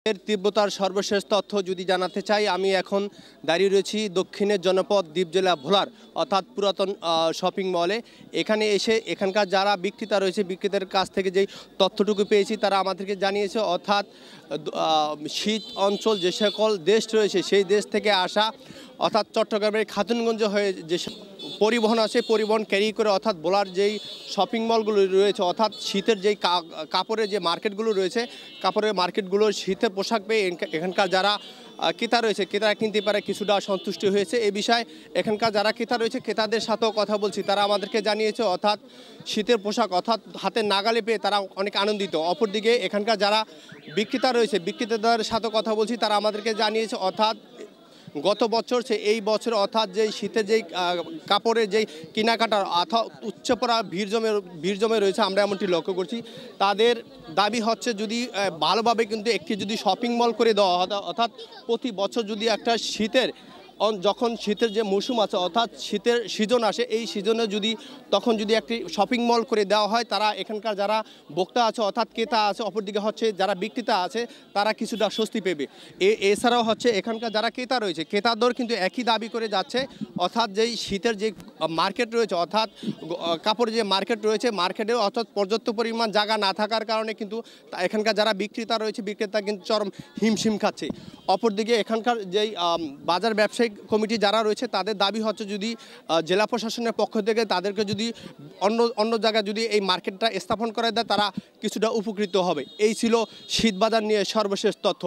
এর তীব্রতার সর্বশেষ তথ্য যদি জানাতে চাই, আমি এখন দাঁড়িয়ে রয়েছি দক্ষিণের জনপদ দ্বীপ জেলা ভোলার অর্থাৎ পুরাতন শপিং মলে। এখানে এসে এখানকার যারা বিক্রেতা রয়েছে, বিক্রেতার কাছ থেকে যেই তথ্যটুকু পেয়েছি তারা আমাদেরকে জানিয়েছে, অর্থাৎ শীত অঞ্চল যে সকল দেশ রয়েছে সেই দেশ থেকে আসা, অর্থাৎ চট্টগ্রামের খাতুনগঞ্জ হয়ে যে পরিবহন আছে, পরিবহন ক্যারি করে অর্থাৎ ভোলার যেই শপিং মলগুলো রয়েছে, অর্থাৎ শীতের যেই কাপড়ের যে মার্কেটগুলো রয়েছে, কাপড়ের মার্কেটগুলোর শীতের পোশাক পেয়ে এখানকার যারা ক্রেতা রয়েছে ক্রেতারা কিনতে পারে কিছুটা সন্তুষ্টি হয়েছে। এই বিষয়ে এখানকার যারা ক্রেতা রয়েছে ক্রেতাদের সাথেও কথা বলছি, তারা আমাদেরকে জানিয়েছে অর্থাৎ শীতের পোশাক অর্থাৎ হাতের নাগালে পেয়ে তারা অনেক আনন্দিত। অপরদিকে এখানকার যারা বিক্রেতা রয়েছে বিক্রেতাদের সাথে কথা বলছি, তারা আমাদেরকে জানিয়েছে অর্থাৎ গত বছর এই বছর অর্থাৎ যেই শীতের যেই কাপড়ের যেই কেনাকাটার অর্থাৎ উচ্চপরা ভিড় জমে রয়েছে, আমরা এমনটি লক্ষ্য করছি। তাদের দাবি হচ্ছে যদি ভালোভাবে কিন্তু একটি যদি শপিং মল করে দেওয়া হয়, অর্থাৎ প্রতি বছর যদি একটা যখন শীতের যে মৌসুম আছে অর্থাৎ শীতের সিজন আসে, এই সিজনে তখন যদি একটি শপিং মল করে দেওয়া হয়, তারা এখানকার যারা ভোক্তা আছে অর্থাৎ ক্রেতা আছে, অপরদিকে হচ্ছে যারা বিক্রেতা আছে তারা কিছুটা স্বস্তি পেবে। এছাড়াও হচ্ছে এখানকার যারা ক্রেতা রয়েছে ক্রেতাদের কিন্তু একই দাবি করে যাচ্ছে, অর্থাৎ যেই শীতের যে মার্কেট রয়েছে অর্থাৎ কাপড়ের যে মার্কেট রয়েছে, মার্কেটে অর্থাৎ পর্যাপ্ত পরিমাণ জায়গা না থাকার কারণে কিন্তু এখানকার যারা বিক্রেতা রয়েছে বিক্রেতা কিন্তু চরম হিমশিম খাচ্ছে। অপরদিকে এখানকার যেই বাজার ব্যবসায়ী কমিটি যারা রয়েছে তাদের দাবি হচ্ছে যদি জেলা প্রশাসনের পক্ষ থেকে তাদেরকে যদি অন্য জায়গায় যদি এই মার্কেটটা স্থাপন করে দেয় তারা কিছুটা উপকৃত হবে। এই ছিল শীত বাজার নিয়ে সর্বশেষ তথ্য।